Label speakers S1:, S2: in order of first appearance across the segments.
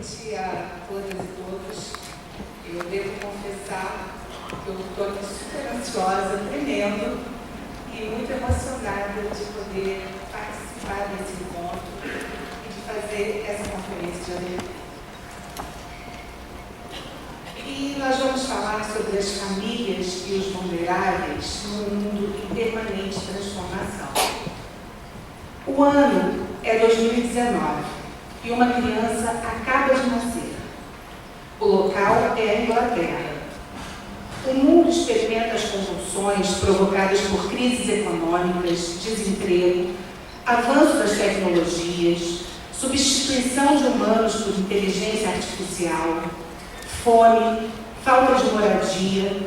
S1: noite a todas e todos. Eu devo confessar que eu estou aqui super ansiosa, tremendo e muito emocionada de poder participar desse encontro e de fazer essa conferência de alegria. E nós vamos falar sobre as famílias e os vulneráveis num mundo em permanente transformação. O ano é 2019 e uma criança acaba de nascer. O local é a Inglaterra. O mundo experimenta as convulsões provocadas por crises econômicas, desemprego, avanço das tecnologias, substituição de humanos por inteligência artificial, fome, falta de moradia,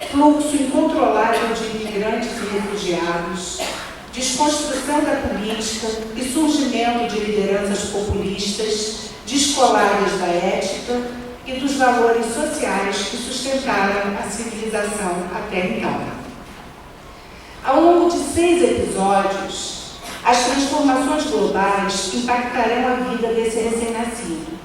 S1: fluxo incontrolável de imigrantes e refugiados, desconstrução da política e surgimento de lideranças populistas, descoladas da ética e dos valores sociais que sustentaram a civilização até então. Ao longo de 6 episódios, as transformações globais impactarão a vida desse recém-nascido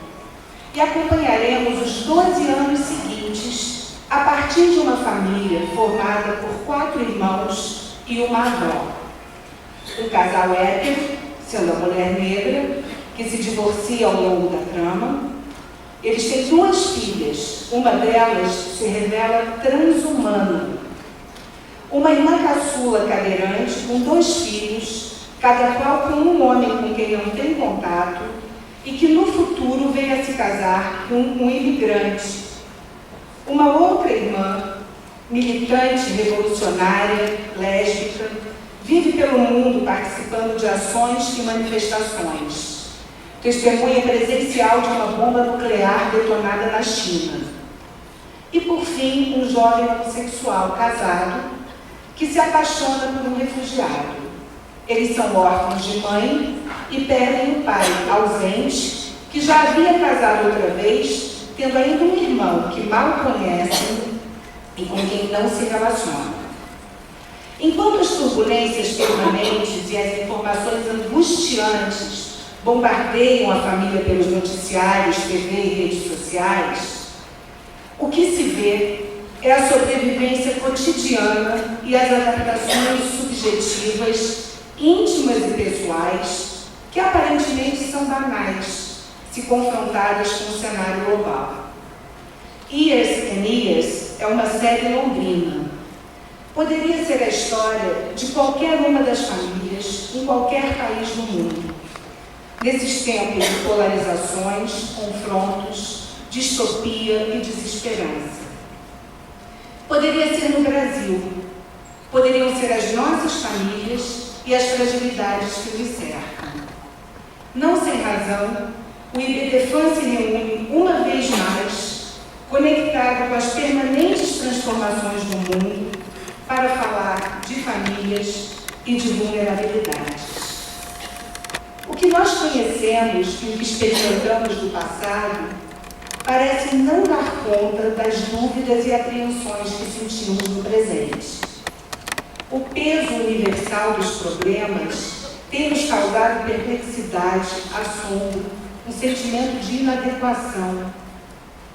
S1: e acompanharemos os 12 anos seguintes a partir de uma família formada por 4 irmãos e uma avó. Um casal hétero, sendo a mulher negra, que se divorcia ao longo da trama. Eles têm 2 filhas, uma delas se revela transhumana. Uma irmã caçula cadeirante com 2 filhos, cada qual com um homem com quem não tem contato e que no futuro vem a se casar com um imigrante. Uma outra irmã, militante, revolucionária, lésbica, vive pelo mundo participando de ações e manifestações. Testemunha presencial de uma bomba nuclear detonada na China. E, por fim, um jovem homossexual casado que se apaixona por um refugiado. Eles são órfãos de mãe e perdem o pai ausente, que já havia casado outra vez, tendo ainda um irmão que mal conhecem e com quem não se relaciona. Enquanto as turbulências permanentes e as informações angustiantes bombardeiam a família pelos noticiários, TV e redes sociais, o que se vê é a sobrevivência cotidiana e as adaptações subjetivas, íntimas e pessoais, que aparentemente são banais, se confrontadas com o cenário global. Years and Years é uma série londrina. Poderia ser a história de qualquer uma das famílias em qualquer país do mundo. Nesses tempos de polarizações, confrontos, distopia e desesperança. Poderia ser no Brasil. Poderiam ser as nossas famílias e as fragilidades que nos cercam. Não sem razão, o IBDFAN se reúne uma vez mais, conectado com as permanentes transformações do mundo, para falar de famílias e de vulnerabilidades. O que nós conhecemos e o que experimentamos do passado parece não dar conta das dúvidas e apreensões que sentimos no presente. O peso universal dos problemas tem nos causado perplexidade, assombro, um sentimento de inadequação.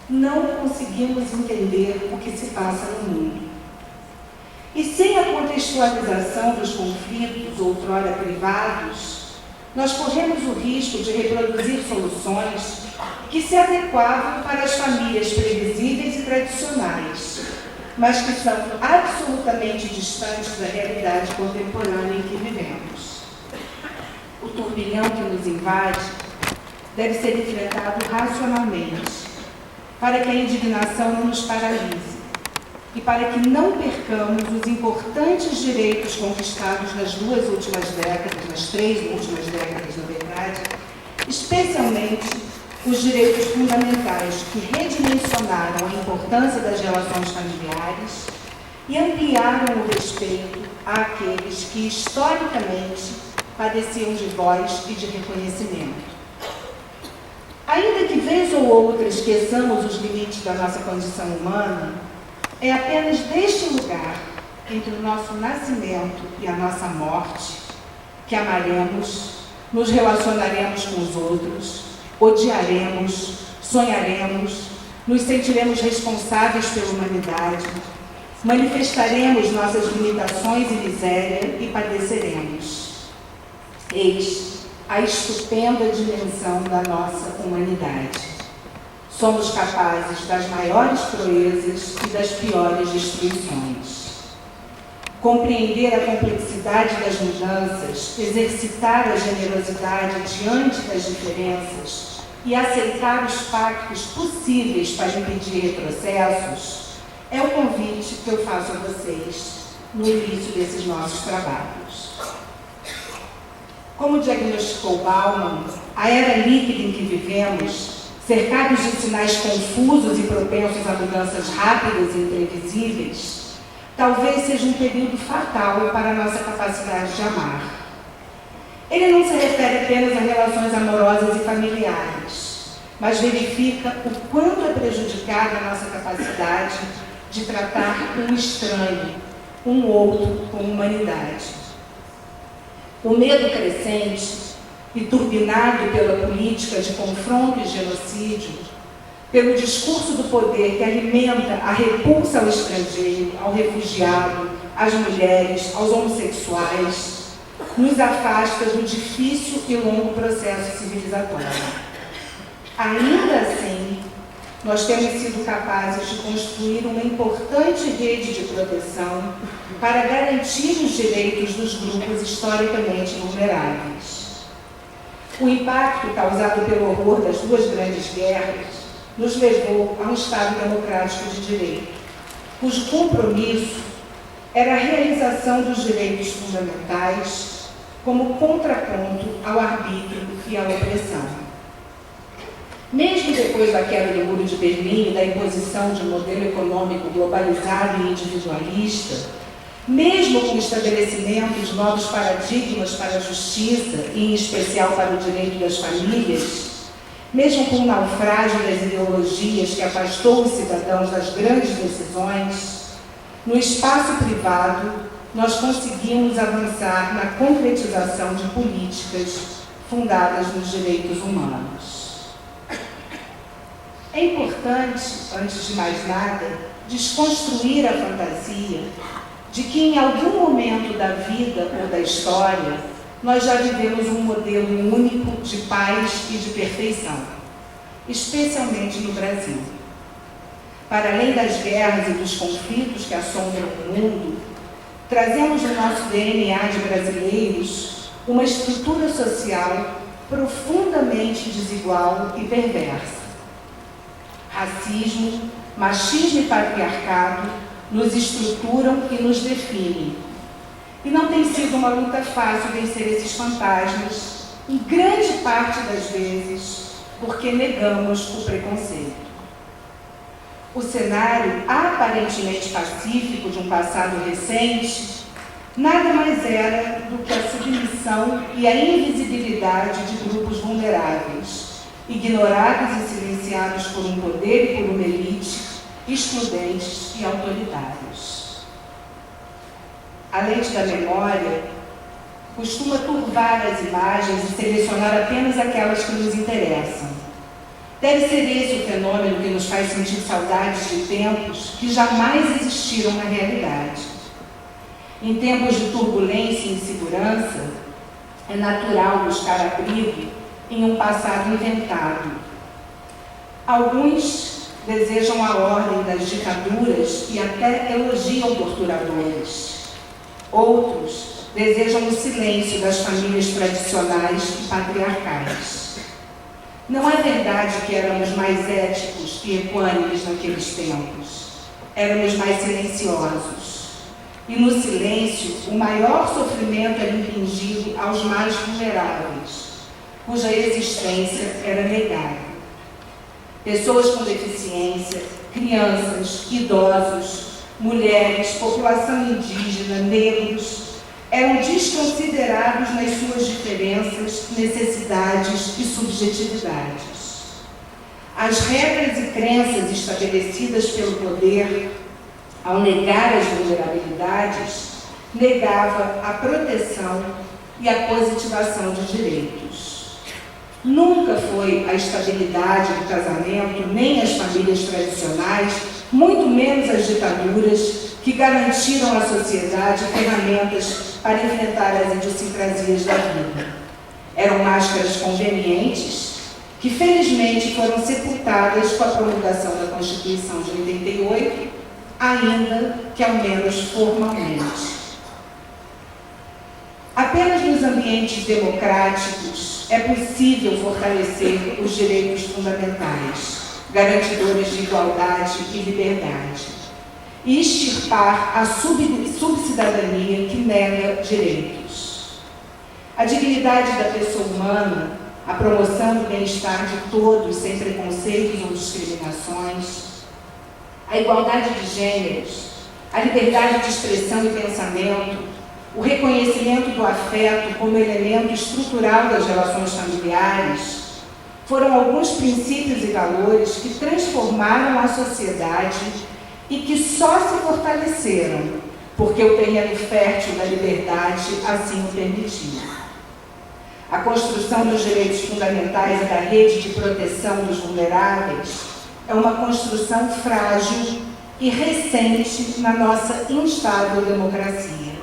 S1: Não conseguimos entender o que se passa no mundo. E sem a contextualização dos conflitos outrora privados, nós corremos o risco de reproduzir soluções que se adequavam para as famílias previsíveis e tradicionais, mas que são absolutamente distantes da realidade contemporânea em que vivemos. O turbilhão que nos invade deve ser enfrentado racionalmente, para que a indignação não nos paralise e para que não percamos os importantes direitos conquistados nas 2 últimas décadas, nas 3 últimas décadas, na verdade, especialmente os direitos fundamentais que redimensionaram a importância das relações familiares e ampliaram o respeito àqueles que, historicamente, padeciam de voz e de reconhecimento. Ainda que vez ou outra esqueçamos os limites da nossa condição humana, é apenas deste lugar, entre o nosso nascimento e a nossa morte, que amaremos, nos relacionaremos com os outros, odiaremos, sonharemos, nos sentiremos responsáveis pela humanidade, manifestaremos nossas limitações e miséria e padeceremos. Eis a estupenda dimensão da nossa humanidade. Somos capazes das maiores proezas e das piores destruições. Compreender a complexidade das mudanças, exercitar a generosidade diante das diferenças e aceitar os pactos possíveis para impedir retrocessos é o convite que eu faço a vocês no início desses nossos trabalhos. Como diagnosticou Bauman, a era líquida em que vivemos, cercados de sinais confusos e propensos a mudanças rápidas e imprevisíveis, talvez seja um período fatal para a nossa capacidade de amar. Ele não se refere apenas a relações amorosas e familiares, mas verifica o quanto é prejudicada a nossa capacidade de tratar um estranho, um outro com humanidade. O medo crescente e turbinado pela política de confronto e genocídio, pelo discurso do poder que alimenta a repulsa ao estrangeiro, ao refugiado, às mulheres, aos homossexuais, nos afasta do difícil e longo processo civilizatório. Ainda assim, nós temos sido capazes de construir uma importante rede de proteção para garantir os direitos dos grupos historicamente vulneráveis. O impacto causado pelo horror das duas grandes guerras nos levou a um Estado democrático de direito, cujo compromisso era a realização dos direitos fundamentais como contraponto ao arbítrio e à opressão. Mesmo depois da queda do Muro de Berlim e da imposição de um modelo econômico globalizado e individualista, mesmo com o estabelecimento de novos paradigmas para a justiça, e em especial para o direito das famílias, mesmo com o naufrágio das ideologias que afastou os cidadãos das grandes decisões, no espaço privado, nós conseguimos avançar na concretização de políticas fundadas nos direitos humanos. É importante, antes de mais nada, desconstruir a fantasia de que em algum momento da vida ou da história nós já vivemos um modelo único de paz e de perfeição, especialmente no Brasil. Para além das guerras e dos conflitos que assombram o mundo, trazemos no nosso DNA de brasileiros uma estrutura social profundamente desigual e perversa. Racismo, machismo e patriarcado nos estruturam e nos definem. E não tem sido uma luta fácil vencer esses fantasmas, em grande parte das vezes, porque negamos o preconceito. O cenário aparentemente pacífico de um passado recente nada mais era do que a submissão e a invisibilidade de grupos vulneráveis, ignorados e silenciados por um poder e por uma elite, excludentes e autoritários. A lente da memória costuma turvar as imagens e selecionar apenas aquelas que nos interessam. Deve ser esse o fenômeno que nos faz sentir saudades de tempos que jamais existiram na realidade. Em tempos de turbulência e insegurança, é natural buscar abrigo em um passado inventado. Alguns desejam a ordem das ditaduras e até elogiam torturadores. Outros desejam o silêncio das famílias tradicionais e patriarcais. Não é verdade que éramos mais éticos e equânimes naqueles tempos. Éramos mais silenciosos. E no silêncio, o maior sofrimento era infligido aos mais vulneráveis, cuja existência era negada. Pessoas com deficiência, crianças, idosos, mulheres, população indígena, negros, eram desconsiderados nas suas diferenças, necessidades e subjetividades. As regras e crenças estabelecidas pelo poder, ao negar as vulnerabilidades, negava a proteção e a positivação de direitos. Nunca foi a estabilidade do casamento, nem as famílias tradicionais, muito menos as ditaduras, que garantiram à sociedade ferramentas para enfrentar as idiosincrasias da vida. Eram máscaras convenientes, que felizmente foram sepultadas com a promulgação da Constituição de 88, ainda que ao menos formalmente. Apenas nos ambientes democráticos é possível fortalecer os direitos fundamentais, garantidores de igualdade e liberdade, e extirpar a subcidadania que nega direitos. A dignidade da pessoa humana, a promoção do bem-estar de todos sem preconceitos ou discriminações, a igualdade de gêneros, a liberdade de expressão e pensamento, o reconhecimento do afeto como elemento estrutural das relações familiares, foram alguns princípios e valores que transformaram a sociedade e que só se fortaleceram porque o terreno fértil da liberdade assim o permitiu. A construção dos direitos fundamentais e da rede de proteção dos vulneráveis é uma construção frágil e recente na nossa instável democracia.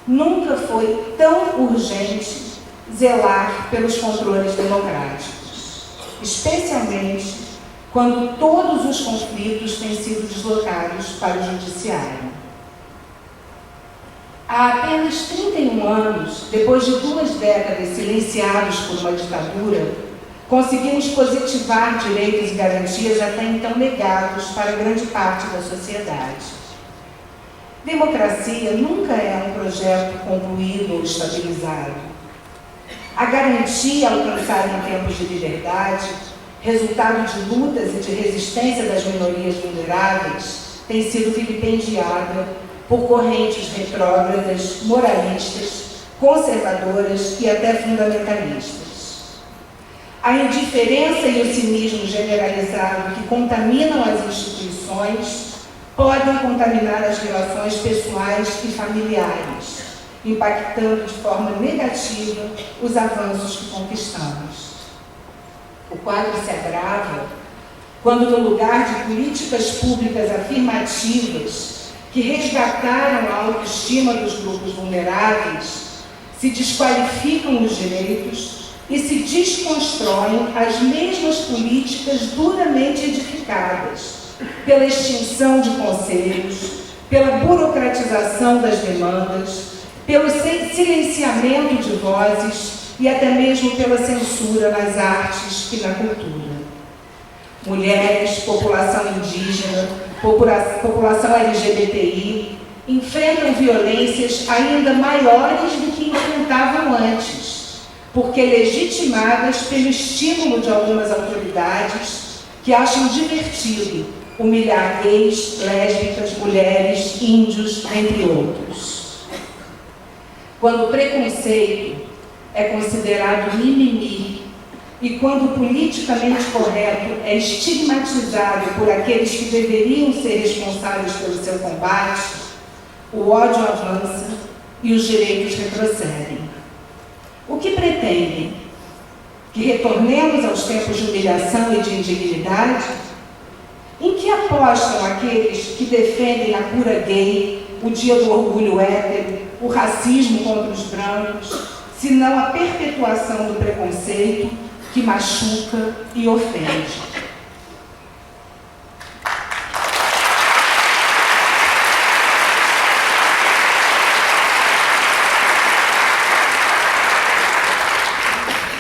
S1: Nunca foi tão urgente zelar pelos controles democráticos, especialmente quando todos os conflitos têm sido deslocados para o judiciário. Há apenas 31 anos, depois de 2 décadas silenciados por uma ditadura, conseguimos positivar direitos e garantias até então negados para grande parte da sociedade. Democracia nunca é um projeto concluído ou estabilizado. A garantia alcançada em tempos de liberdade, resultado de lutas e de resistência das minorias vulneráveis, tem sido vilipendiada por correntes retrógradas, moralistas, conservadoras e até fundamentalistas. A indiferença e o cinismo generalizado que contaminam as instituições podem contaminar as relações pessoais e familiares, impactando de forma negativa os avanços que conquistamos. O quadro se agrava quando, no lugar de políticas públicas afirmativas que resgataram a autoestima dos grupos vulneráveis, se desqualificam os direitos e se desconstroem as mesmas políticas duramente edificadas pela extinção de conselhos, pela burocratização das demandas, pelo silenciamento de vozes e até mesmo pela censura nas artes e na cultura. Mulheres, população indígena, população LGBTI enfrentam violências ainda maiores do que enfrentavam antes, porque legitimadas pelo estímulo de algumas autoridades que acham divertido humilhar gays, lésbicas, mulheres, índios, entre outros. Quando o preconceito é considerado mimimi e quando o politicamente correto é estigmatizado por aqueles que deveriam ser responsáveis pelo seu combate, o ódio avança e os direitos retrocedem. O que pretendem? Que retornemos aos tempos de humilhação e de indignidade? Em que apostam aqueles que defendem a cura gay, o dia do orgulho hétero, o racismo contra os brancos, se não a perpetuação do preconceito que machuca e ofende?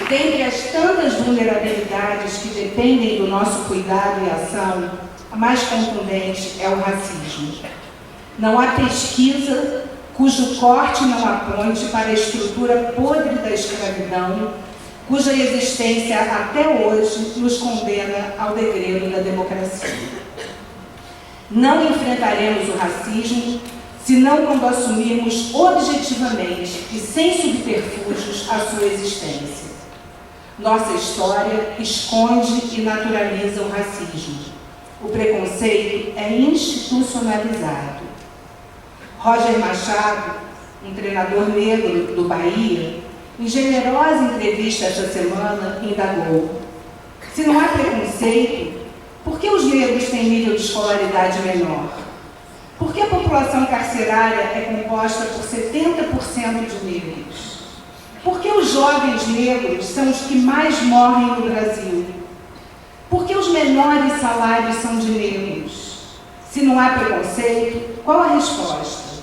S1: Dentre as tantas vulnerabilidades que dependem do nosso cuidado e ação, a mais contundente é o racismo. Não há pesquisa cujo corte não aponte para a estrutura podre da escravidão, cuja existência até hoje nos condena ao degredo da democracia. Não enfrentaremos o racismo senão quando assumirmos objetivamente e sem subterfúgios a sua existência. Nossa história esconde e naturaliza o racismo. O preconceito é institucionalizado. Roger Machado, um treinador negro do Bahia, em generosa entrevista esta semana, indagou: se não há preconceito, por que os negros têm nível de escolaridade menor? Por que a população carcerária é composta por 70% de negros? Por que os jovens negros são os que mais morrem no Brasil? Por que os menores salários são de negros? Se não há preconceito, qual a resposta?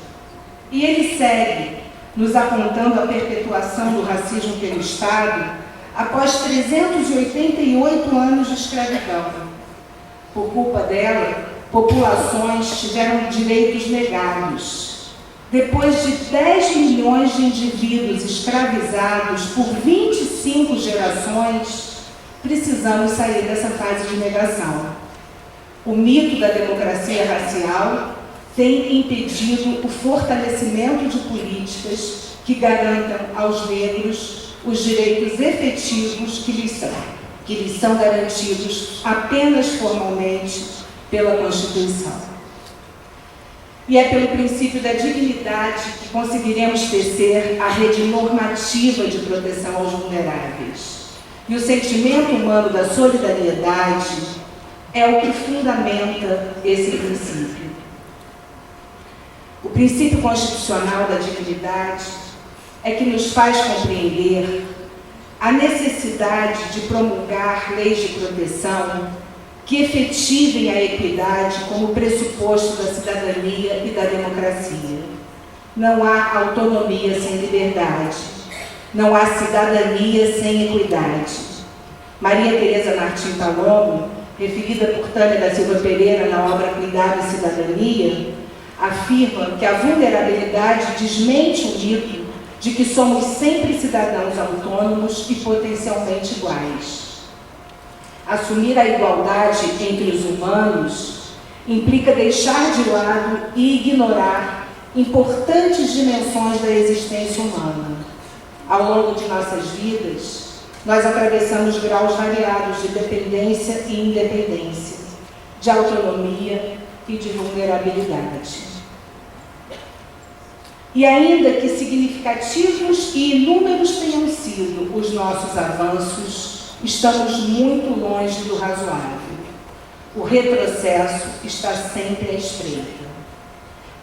S1: E ele segue, nos apontando a perpetuação do racismo pelo Estado após 388 anos de escravidão. Por culpa dela, populações tiveram direitos negados. Depois de 10 milhões de indivíduos escravizados por 25 gerações, precisamos sair dessa fase de negação. O mito da democracia racial tem impedido o fortalecimento de políticas que garantam aos negros os direitos efetivos que lhes são garantidos apenas formalmente pela Constituição. E é pelo princípio da dignidade que conseguiremos tecer a rede normativa de proteção aos vulneráveis. E o sentimento humano da solidariedade é o que fundamenta esse princípio. O princípio constitucional da dignidade é que nos faz compreender a necessidade de promulgar leis de proteção que efetivem a equidade como pressuposto da cidadania e da democracia. Não há autonomia sem liberdade. Não há cidadania sem equidade. Maria Tereza Martim Palomo, referida por Tânia da Silva Pereira na obra Cuidado e Cidadania, afirma que a vulnerabilidade desmente o mito de que somos sempre cidadãos autônomos e potencialmente iguais. Assumir a igualdade entre os humanos implica deixar de lado e ignorar importantes dimensões da existência humana. Ao longo de nossas vidas, nós atravessamos graus variados de dependência e independência, de autonomia e de vulnerabilidade. E ainda que significativos e inúmeros tenham sido os nossos avanços, estamos muito longe do razoável. O retrocesso está sempre à espreita.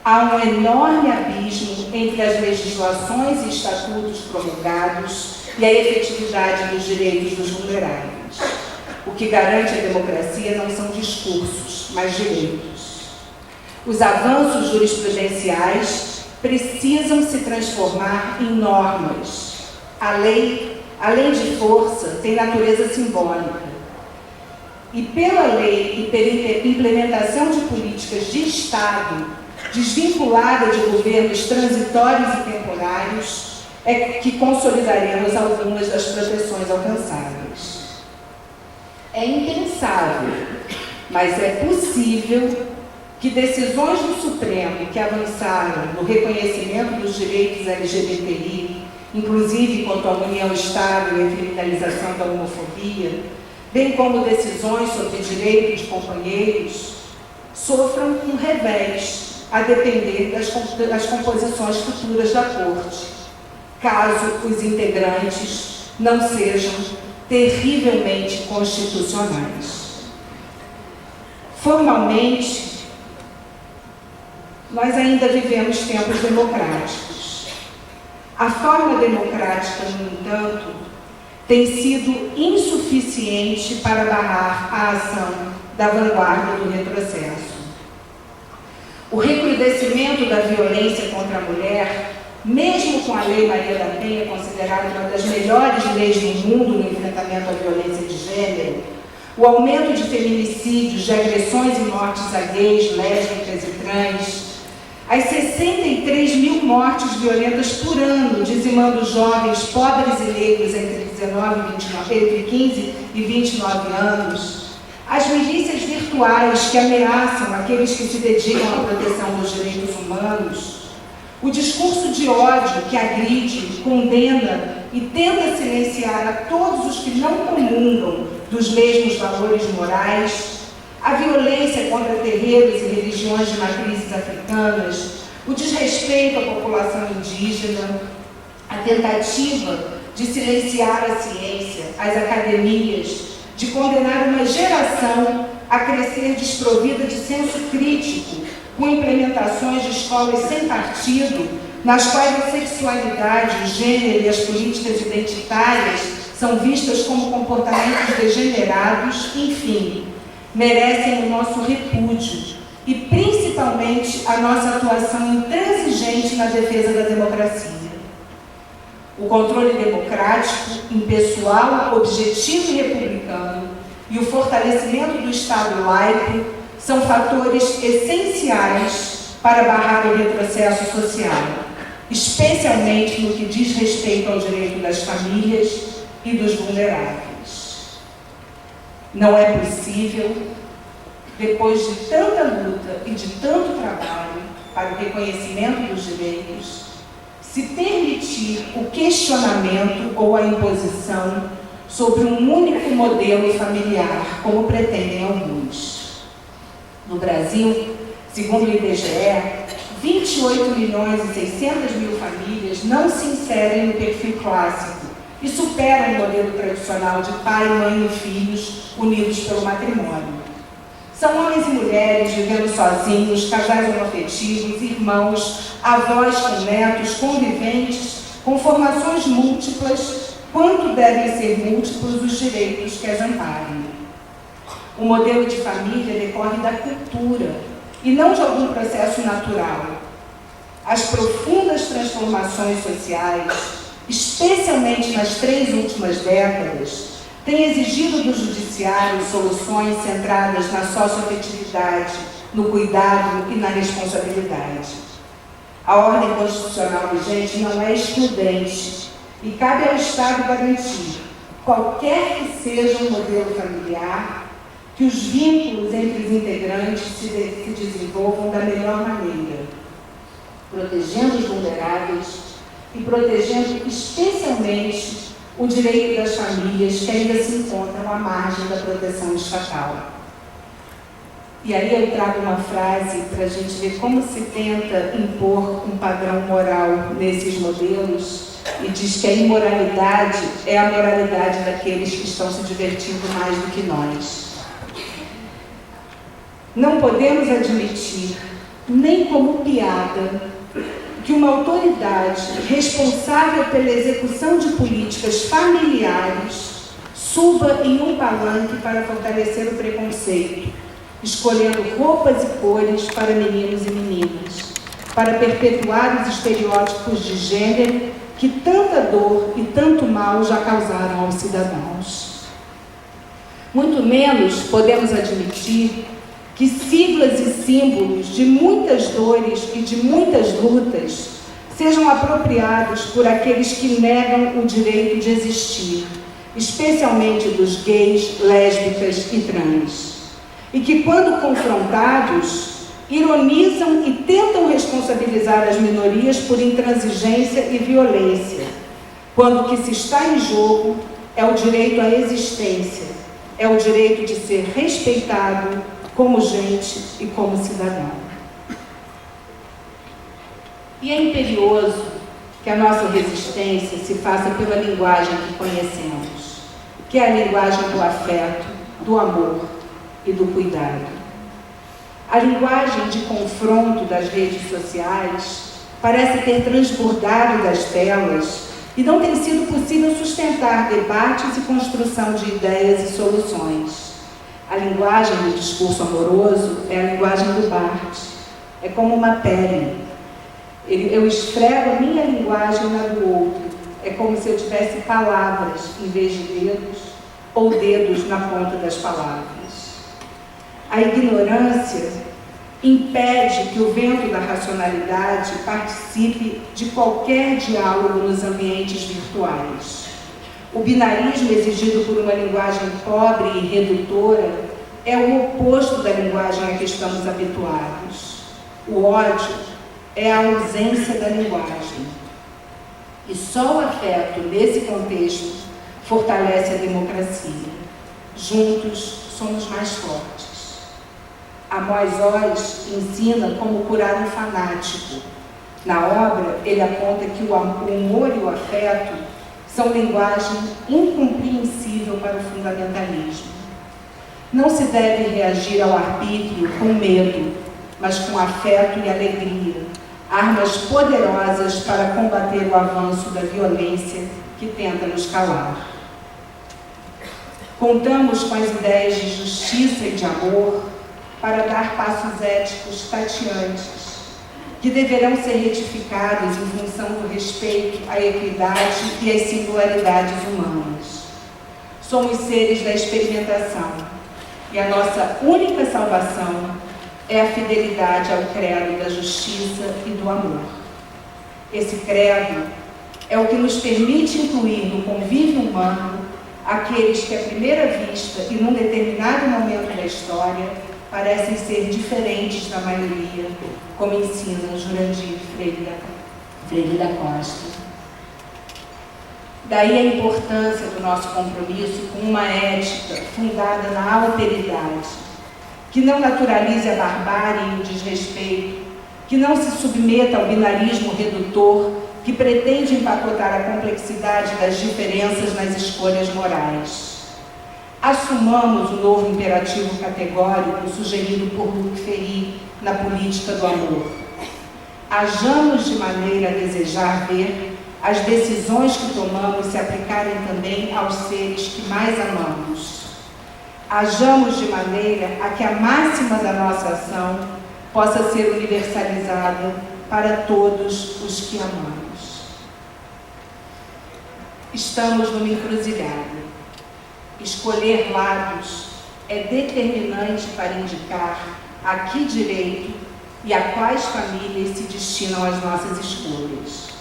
S1: Há um enorme abismo entre as legislações e estatutos promulgados e a efetividade dos direitos dos vulneráveis. O que garante a democracia não são discursos, mas direitos. Os avanços jurisprudenciais precisam se transformar em normas. A lei, além de força, tem natureza simbólica. E pela lei e pela implementação de políticas de Estado, desvinculada de governos transitórios e temporários, é que consolidaremos algumas das proteções alcançadas. É impensável, mas é possível que decisões do Supremo que avançaram no reconhecimento dos direitos LGBTI, inclusive quanto à união estável e a criminalização da homofobia, bem como decisões sobre direitos de companheiros, sofram um revés, a depender das composições futuras da Corte, caso os integrantes não sejam terrivelmente constitucionais. Formalmente, nós ainda vivemos tempos democráticos. A forma democrática, no entanto, tem sido insuficiente para barrar a ação da vanguarda do retrocesso. O recrudescimento da violência contra a mulher, mesmo com a Lei Maria da Penha, considerada uma das melhores leis do mundo no enfrentamento à violência de gênero, o aumento de feminicídios, de agressões e mortes a gays, lésbicas e trans, as 63 mil mortes violentas por ano, dizimando jovens pobres e negros entre 15 e 29 anos, as milícias virtuais que ameaçam aqueles que se dedicam à proteção dos direitos humanos, o discurso de ódio que agride, condena e tenta silenciar a todos os que não comungam dos mesmos valores morais, a violência contra terreiros e religiões de matrizes africanas, o desrespeito à população indígena, a tentativa de silenciar a ciência, as academias, de condenar uma geração a crescer desprovida de senso crítico, com implementações de escolas sem partido, nas quais a sexualidade, o gênero e as políticas identitárias são vistas como comportamentos degenerados, enfim, merecem o nosso repúdio e, principalmente, a nossa atuação intransigente na defesa da democracia. O controle democrático, impessoal, objetivo e republicano e o fortalecimento do Estado laico são fatores essenciais para barrar o retrocesso social, especialmente no que diz respeito ao direito das famílias e dos vulneráveis. Não é possível, depois de tanta luta e de tanto trabalho para o reconhecimento dos direitos, se permitir o questionamento ou a imposição sobre um único modelo familiar, como pretendem alguns. No Brasil, segundo o IBGE, 28.600.000 famílias não se inserem no perfil clássico e superam o modelo tradicional de pai, mãe e filhos unidos pelo matrimônio. São homens e mulheres vivendo sozinhos, casais homoafetivos, irmãos, avós com netos, conviventes, com formações múltiplas, quanto devem ser múltiplos os direitos que as amparem. O modelo de família decorre da cultura e não de algum processo natural. As profundas transformações sociais, especialmente nas 3 últimas décadas, têm exigido do judiciário soluções centradas na socioafetividade, no cuidado e na responsabilidade. A ordem constitucional vigente não é excludente e cabe ao Estado garantir, qualquer que seja o modelo familiar, que os vínculos entre os integrantes se desenvolvam da melhor maneira, protegendo os vulneráveis e protegendo especialmente o direito das famílias que ainda se encontram à margem da proteção estatal. E aí eu trago uma frase para a gente ver como se tenta impor um padrão moral nesses modelos e diz que a imoralidade é a moralidade daqueles que estão se divertindo mais do que nós. Não podemos admitir, nem como piada, que uma autoridade responsável pela execução de políticas familiares suba em um palanque para fortalecer o preconceito, escolhendo roupas e cores para meninos e meninas, para perpetuar os estereótipos de gênero que tanta dor e tanto mal já causaram aos cidadãos. Muito menos podemos admitir que siglas e símbolos de muitas dores e de muitas lutas sejam apropriados por aqueles que negam o direito de existir, especialmente dos gays, lésbicas e trans, e que, quando confrontados, ironizam e tentam responsabilizar as minorias por intransigência e violência, quando o que se está em jogo é o direito à existência, é o direito de ser respeitado como gente e como cidadão. E é imperioso que a nossa resistência se faça pela linguagem que conhecemos, que é a linguagem do afeto, do amor e do cuidado. A linguagem de confronto das redes sociais parece ter transbordado das telas e não tem sido possível sustentar debates e construção de ideias e soluções. A linguagem do discurso amoroso é a linguagem do Barthes. É como uma pele. Eu esfrego a minha linguagem na do outro. É como se eu tivesse palavras em vez de dedos, ou dedos na ponta das palavras. A ignorância impede que o vento da racionalidade participe de qualquer diálogo nos ambientes virtuais. O binarismo exigido por uma linguagem pobre e redutora é o oposto da linguagem a que estamos habituados. O ódio é a ausência da linguagem. E só o afeto, nesse contexto, fortalece a democracia. Juntos, somos mais fortes. Amos Oz ensina como curar um fanático. Na obra, ele aponta que o humor e o afeto são linguagem incompreensível para o fundamentalismo. Não se deve reagir ao arbítrio com medo, mas com afeto e alegria, armas poderosas para combater o avanço da violência que tenta nos calar. Contamos com as ideias de justiça e de amor para dar passos éticos tateantes, que deverão ser retificados em função do respeito à equidade e às singularidades humanas. Somos seres da experimentação, e a nossa única salvação é a fidelidade ao credo da justiça e do amor. Esse credo é o que nos permite incluir no convívio humano aqueles que, à primeira vista e num determinado momento da história, parecem ser diferentes da maioria, como ensina Jurandir Freire da Costa. Daí a importância do nosso compromisso com uma ética fundada na alteridade, que não naturalize a barbárie e o desrespeito, que não se submeta ao binarismo redutor, que pretende empacotar a complexidade das diferenças nas escolhas morais. Assumamos o novo imperativo categórico sugerido por Luc Ferry na Política do Amor. Hajamos de maneira a desejar ver as decisões que tomamos se aplicarem também aos seres que mais amamos. Hajamos de maneira a que a máxima da nossa ação possa ser universalizada para todos os que amamos. Estamos numa encruzilhada. Escolher lados é determinante para indicar a que direito e a quais famílias se destinam as nossas escolhas.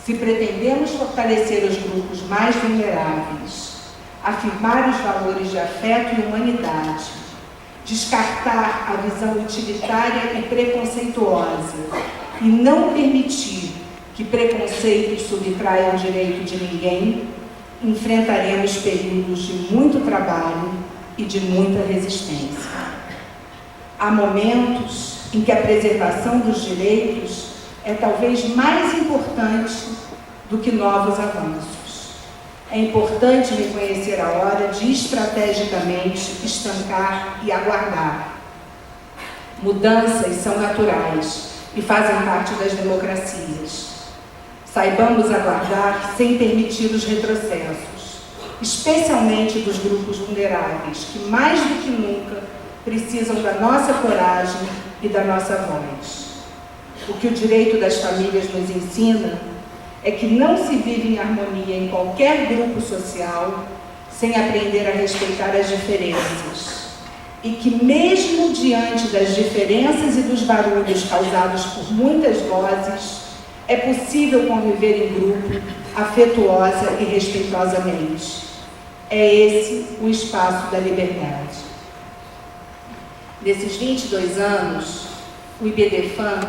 S1: Se pretendemos fortalecer os grupos mais vulneráveis, afirmar os valores de afeto e humanidade, descartar a visão utilitária e preconceituosa e não permitir que preconceitos subtraiam o direito de ninguém, enfrentaremos períodos de muito trabalho e de muita resistência. Há momentos em que a preservação dos direitos é talvez mais importante do que novos avanços. É importante reconhecer a hora de estrategicamente estancar e aguardar. Mudanças são naturais e fazem parte das democracias. Saibamos aguardar sem permitir os retrocessos, especialmente dos grupos vulneráveis, que mais do que nunca precisam da nossa coragem e da nossa voz. O que o direito das famílias nos ensina é que não se vive em harmonia em qualquer grupo social sem aprender a respeitar as diferenças. E que mesmo diante das diferenças e dos barulhos causados por muitas vozes, é possível conviver em grupo, afetuosa e respeitosamente. É esse o espaço da liberdade. Nesses 22 anos, o IBDFAM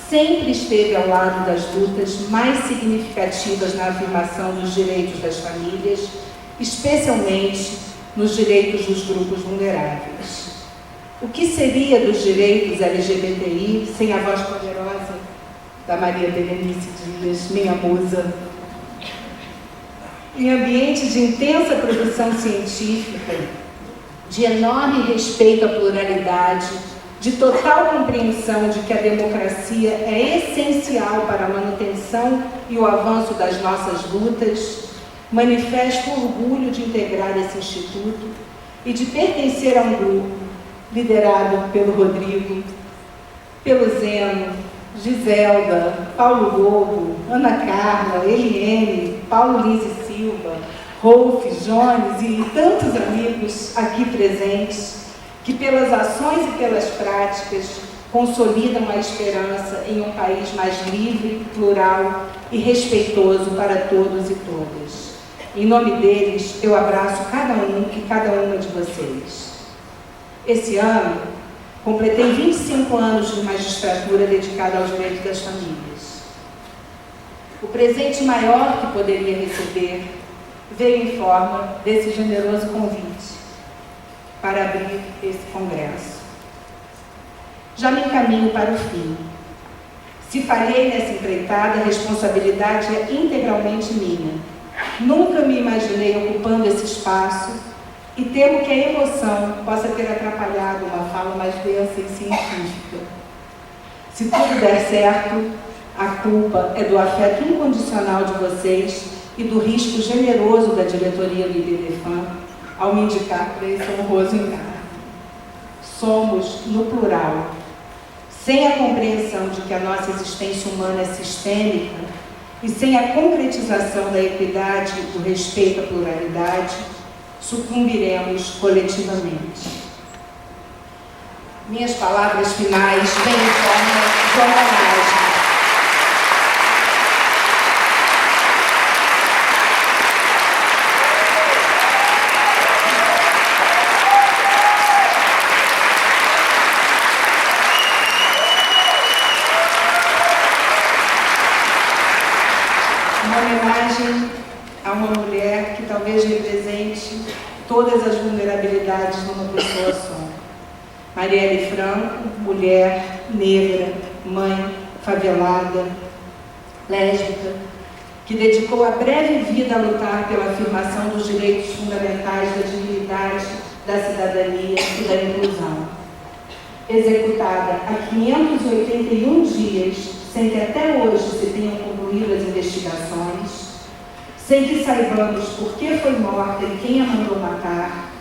S1: sempre esteve ao lado das lutas mais significativas na afirmação dos direitos das famílias, especialmente nos direitos dos grupos vulneráveis. O que seria dos direitos LGBTI sem a voz poderosa da Maria Berenice Dias, minha musa? Em ambiente de intensa produção científica, de enorme respeito à pluralidade, de total compreensão de que a democracia é essencial para a manutenção e o avanço das nossas lutas, manifesto orgulho de integrar esse instituto e de pertencer a um grupo liderado pelo Rodrigo, pelo Zeno, Giselda, Paulo Lobo, Ana Carla, Eliene, Paulo Lins e Silva, Rolf, Jones e tantos amigos aqui presentes, que pelas ações e pelas práticas consolidam a esperança em um país mais livre, plural e respeitoso para todos e todas. Em nome deles, eu abraço cada um e cada uma de vocês. Esse ano, completei 25 anos de magistratura dedicada ao direito das famílias. O presente maior que poderia receber veio em forma desse generoso convite para abrir esse congresso. Já me encaminho para o fim. Se falhei nessa empreitada, a responsabilidade é integralmente minha. Nunca me imaginei ocupando esse espaço e temo que a emoção possa ter atrapalhado uma fala mais densa e científica. Se tudo der certo, a culpa é do afeto incondicional de vocês e do risco generoso da diretoria do IBDFAN ao me indicar para esse honroso encargo. Somos, no plural, sem a compreensão de que a nossa existência humana é sistêmica e sem a concretização da equidade e do respeito à pluralidade, sucumbiremos coletivamente. Minhas palavras finais vêm em forma de homenagem. Uma homenagem a uma mulher que talvez represente todas as vulnerabilidades de uma pessoa só. Marielle Franco, mulher, negra, mãe, favelada, lésbica, que dedicou a breve vida a lutar pela afirmação dos direitos fundamentais da dignidade, da cidadania e da inclusão. Executada há 581 dias, sem que até hoje se tenham concluído as investigações, sem que saibamos por que foi morta e quem a mandou matar,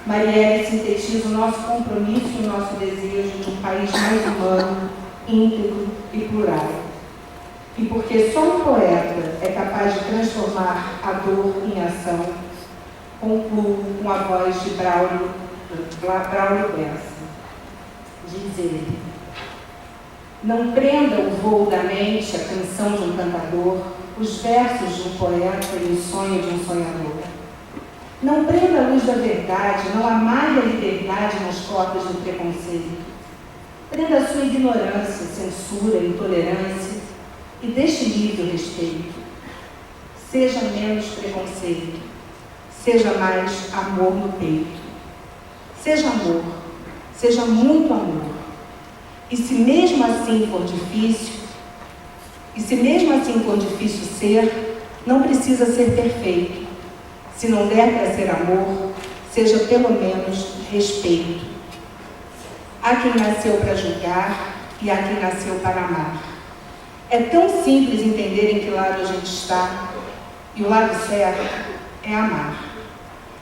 S1: Marielle sintetiza o nosso compromisso e o nosso desejo de um país mais humano, íntegro e plural. E porque só um poeta é capaz de transformar a dor em ação, concluo com a voz de Braulio Bessa. Diz ele: não prenda o voo da mente a canção de um cantador, os versos de um poeta e o sonho de um sonhador. Não prenda a luz da verdade, não amarre a liberdade nas cordas do preconceito. Prenda a sua ignorância, censura, intolerância e deixe livre o respeito. Seja menos preconceito, seja mais amor no peito. Seja amor, seja muito amor. E se mesmo assim for difícil, ser, não precisa ser perfeito. Se não der para ser amor, seja pelo menos respeito. Há quem nasceu para julgar e há quem nasceu para amar. É tão simples entender em que lado a gente está, e o lado certo é amar.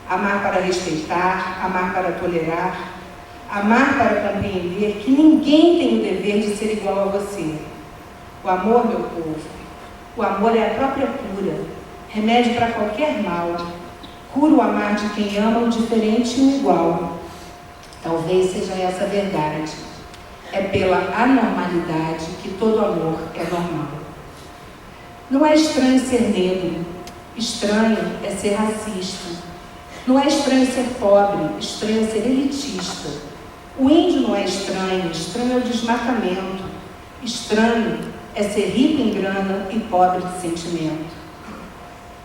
S1: Amar para respeitar, amar para tolerar, amar para compreender que ninguém tem o dever de ser igual a você. O amor, meu povo, o amor é a própria cura, remédio para qualquer mal. Cura o amar de quem ama o diferente e o igual. Talvez seja essa a verdade. É pela anormalidade que todo amor é normal. Não é estranho ser negro, estranho é ser racista. Não é estranho ser pobre, estranho é ser elitista. O índio não é estranho, estranho é o desmatamento. Estranho é ser rico em grana e pobre de sentimento.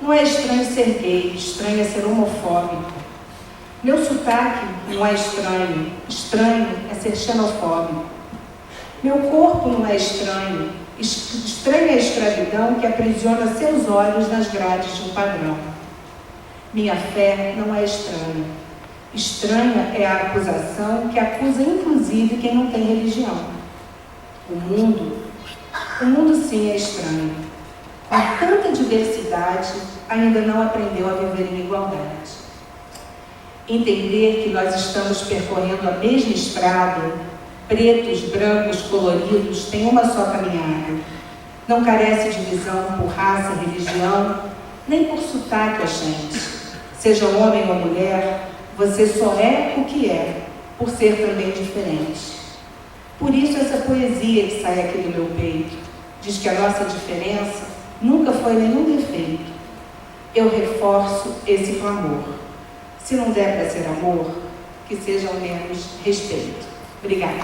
S1: Não é estranho ser gay, estranho é ser homofóbico. Meu sotaque não é estranho, estranho é ser xenofóbico. Meu corpo não é estranho, estranho é a escravidão que aprisiona seus olhos nas grades de um padrão. Minha fé não é estranha. Estranha é a acusação que acusa inclusive quem não tem religião. O mundo sim é estranho. Com tanta diversidade, ainda não aprendeu a viver em igualdade. Entender que nós estamos percorrendo a mesma estrada, pretos, brancos, coloridos, tem uma só caminhada. Não carece de divisão por raça, religião, nem por sotaque, gente. Seja homem ou mulher, você só é o que é, por ser também diferente. Por isso essa poesia que sai aqui do meu peito diz que a nossa diferença nunca foi nenhum defeito. Eu reforço esse clamor. Se não der para ser amor, que seja ao menos respeito. Obrigada.